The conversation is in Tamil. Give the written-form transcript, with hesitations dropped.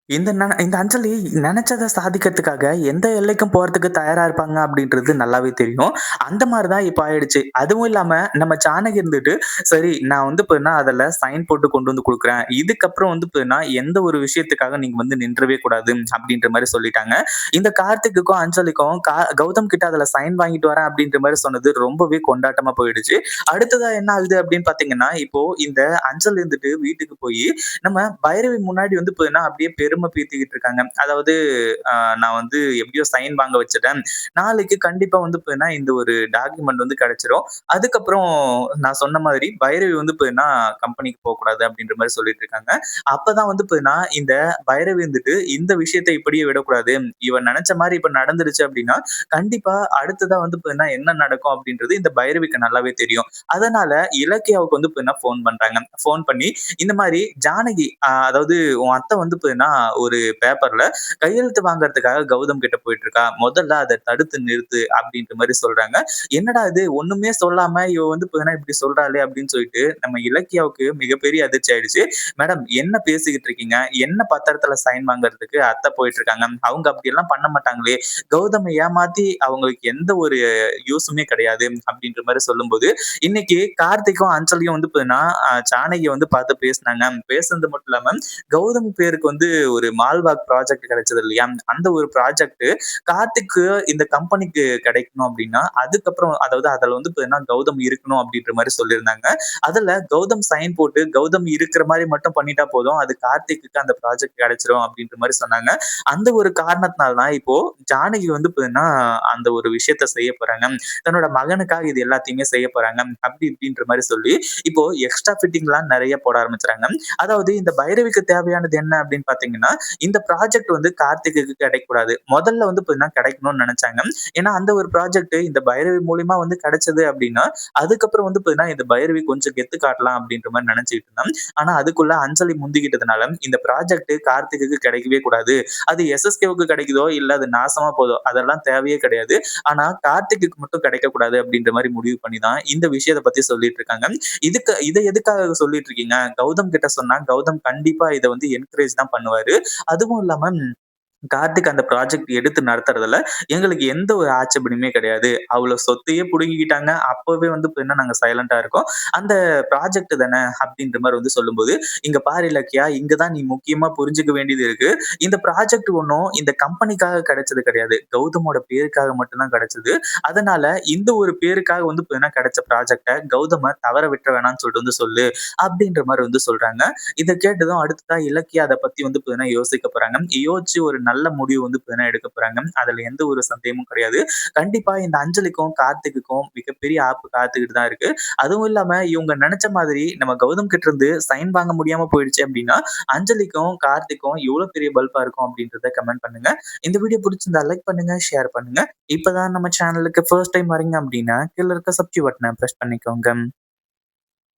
இந்த அஞ்சலி நெனச்சத சாதிக்கிறதுக்காக எந்த எல்லைக்கும் போறதுக்கு தயாரா இருப்பாங்க அப்படின்றது நல்லாவே தெரியும். அந்த மாரி தான் இப்ப ஆயிடுச்சு. அதுவும் இல்லாம நம்ம ஜானகி இருந்துட்டு, சரி நான் வந்து இப்ப அதுல சைன் போட்டு கொண்டு வந்து குடுக்குறேன். இதுக்கப்புறம் வந்து எந்த ஒரு விஷயத்துக்காக நீங்க வந்து நின்றவே கூடாது அப்படின்ற மாரி சொல்லிட்டாங்க. இந்த கார்த்திக்குக்கும், அஞ்சலிக்கும் கௌதம் கிட்ட அதுல சைன் வாங்கிட்டு வரேன் அப்படின்ற மாரி சொன்னது ரொம்பவே கொண்டாட்டமா போயிடுச்சு. அடுத்ததா என்ன ஆகுது அப்படின்னு பார்த்தீங்கன்னா, இப்போ இந்த அஞ்சல் இருந்துட்டு வீட்டுக்கு போயி நம்ம பைரவி முன்னாடி வந்து அப்படியே பெருமை பீத்திக்கிட்டு இருக்காங்க. அதாவது அ நான் வந்து எப்படியோ சைன் வாங்க வச்சுட்டேன். நாளைக்கு கண்டிப்பா வந்து இந்த ஒரு டாக்குமெண்ட் வந்து கிடைச்சிரும். அதுக்கப்புறம் நான் சொன்ன மாதிரி பைரவி வந்து கம்பெனிக்கு போக்கூடாது அப்படின்ற மாரி சொல்லிட்டு இருக்காங்க. அப்பதான் வந்து இந்த பைரவி வந்துட்டு இந்த விஷயத்த இப்படியே விடக்கூடாது. இவன் நெனச்ச மாரி இப்ப நடந்துருச்சு அப்படின்னா, கண்டிப்பா அடுத்ததா வந்து என்ன நடக்கும் அப்படின்றது இந்த பைரவிக்கு நல்லாவே தெரியும். அதனால இலக்கியாவுக்கு வந்து ஃபோன் பண்றாங்க. ஃபோன் பண்ணி இந்த மாரி ஜானகி அதாவது உன் அத்தை வந்து ஒரு பேப்பர்ல கையெழுத்து வாங்குறதுக்காக கௌதம் கிட்ட போயிட்டு இருக்கா. முதல்ல அத தடுத்து நிறுத்து அப்படின்ற மாரி சொல்றாங்க. என்னடா இது ஒண்ணுமே சொல்லாம இவ வந்து இப்படி சொல்றாளே அப்படின்னு சொல்லிட்டு நம்ம இலக்கியாவுக்கு மிகப்பெரிய அதிர்ச்சி ஆயிடுச்சு. மேடம் என்ன பேசிக்கிட்டு இருக்கீங்க? என்ன பத்திரத்துல சைன் வாங்குறதுக்கு அத்தை போயிட்டு இருக்காங்க. அவங்க அப்படியெல்லாம் பண்ண மாட்டாங்களே. கௌதம ஏமாத்தி அவங்களுக்கு எந்த ஒரு யூசுமே கிடையாது அப்படின்ற மாரி சொல்லும்போது, இன்னைக்கு கார்த்திக்கும், அஞ்சலியும் வந்து ஜானகிய வந்து பார்த்து பேசுனாங்க. பேசுனது மட்டும் இல்லாம, கௌதம் பேருக்கு வந்து ஒரு மால்வாக் ப்ராஜெக்ட் கிடைச்சது இல்லையா? அந்த ஒரு ப்ராஜெக்ட் கார்த்திக்கு இந்த கம்பெனிக்கு கிடைக்கணும் அப்படின்னா, அதுக்கப்புறம் அதாவது அதுல வந்து கௌதம் இருக்கணும் அப்படின்ற மாரி சொல்லியிருந்தாங்க. அதுல கௌதம் சைன் போட்டு, கௌதம் இருக்கிற மாரி மட்டும் பண்ணிட்டா போதும். அது கார்த்திக்குக்கு அந்த ப்ராஜெக்ட் கிடைச்சிரும் அப்படின்ற மாரி சொன்னாங்க. அந்த ஒரு காரணத்தினால தான் இப்போ ஜானகி வந்து அந்த ஒரு விஷயத்த செய்ய போறாங்க. தன்னோட மகனுக்காக இது எல்லாத்தையுமே செய்ய போறாங்க. அப்படி இப்படின்ற மாரி சொல்லி, இப்போ எக்ஸ்ட்ரா ஃபிட்டிங்லாம் நெறைய போட ஆரம்பிச்சுறாங்க. அதாவது இந்த பைரவிக்கு தேவையானது என்ன அப்படின்னு பார்த்தீங்கன்னா, இந்த ப்ராஜெக்ட் வந்து கார்த்திக்குக்கு கிடைக்கக்கூடாது. முதல்ல வந்து கிடைக்கணும்னு நெனச்சாங்க. ஏன்னா அந்த ஒரு ப்ராஜெக்ட் இந்த பைரவி மூலியமா வந்து கிடைச்சது அப்படின்னா, அதுக்கப்புறம் வந்து இந்த பைரவி கொஞ்சம் கெத்து காட்டலாம் அப்படின்ற மாரி நெனச்சுட்டு இருந்தான். ஆனா அதுக்குள்ள அஞ்சலி முந்திக்கிட்டதுனால, இந்த ப்ராஜெக்ட் கார்த்திக்குக்கு கிடைக்கவே கூடாது. அது எஸ்எஸ்கேவுக்கு கிடைக்குதோ, இல்ல அது நாசமா போதோ, அதெல்லாம் தேவையே கிடையாது. ஆனா கார்த்திக்குக்கு மட்டும் கிடைக்கக்கூடாது அப்படின்ற மாரி முடிவு பண்ணி தான் இந்த விஷயத்த பத்தி சொல்லிட்டு இருக்காங்க. இத எதுக்காக சொல்லிட்டு இருக்கீங்க? கௌதம் கிட்ட சொன்னா, கௌதம் கண்டிப்பா இத வந்து என்கரேஜ் தான் பண்ணுவாரு. அதுவும் இல்லாம கார்த்திக் அந்த ப்ராஜெக்ட் எடுத்து நடத்துறதுல எங்களுக்கு எந்த ஒரு ஆட்சேபனையுமே கிடையாது. அவ்ளோ சொத்தையே புடுங்கிக்கிட்டாங்க. அப்பவே வந்து நாங்க சைலன்ட்டா இருக்கோம். அந்த ப்ராஜெக்ட் தானே அப்டின்ற மாரி வந்து சொல்லும்போது, "இங்க பாரு இலக்கியா, இங்க தான் நீ முக்கியமா புரிஞ்சுக்க வேண்டியது இருக்கு. இந்த ப்ராஜெக்ட் ஒண்ணும் இந்த கம்பெனிக்காக கிடைச்சது கிடையாது. கௌதமோட பேருக்காக மட்டும் தான் கிடைச்சது. அதனால இந்த ஒரு பேருக்காக வந்து கிடைச்ச ப்ராஜெக்ட்ட கௌதம தவற விட்டுற வேணாம்னு சொல்லிட்டு வந்து சொல்லு." அப்டின்ற மாரி வந்து சொல்றாங்க. இத கேட்டதும் அடுத்ததா இலக்கியா அத பத்தி வந்து யோசிக்க போறாங்க. யோசிச்சு ஒரு நல்ல முடிவு வந்து எடுக்க போறாங்க. அதுல எந்த ஒரு சந்தேகமும் கிடையாது. கண்டிப்பா இந்த அஞ்சலிக்கும், கார்த்திக்குக்கும் மிகப்பெரிய ஆப்பு காத்துக்கிட்டு தான் இருக்கு. அதுவும் இல்லாம இவங்க நெனச்ச மாதிரி நம்ம கௌதம் கிட்ட இருந்து சைன் வாங்க முடியாம போயிடுச்சு அப்டின்னா, அஞ்சலிக்கும், கார்த்திக்கும் எவ்ளோ பெரிய பல்பா இருக்கும் அப்டின்றத கமெண்ட் பண்ணுங்க. இந்த வீடியோ புடிச்சிருந்தா லைக் பண்ணுங்க, ஷேர் பண்ணுங்க. இப்பதான் நம்ம சேனலுக்கு ஃபர்ஸ்ட் டைம் வரீங்க அப்டின்னா, கீழ இருக்க சப்ஸ்கிரைப் பட்டன பிரஸ் பண்ணிக்கோங்க.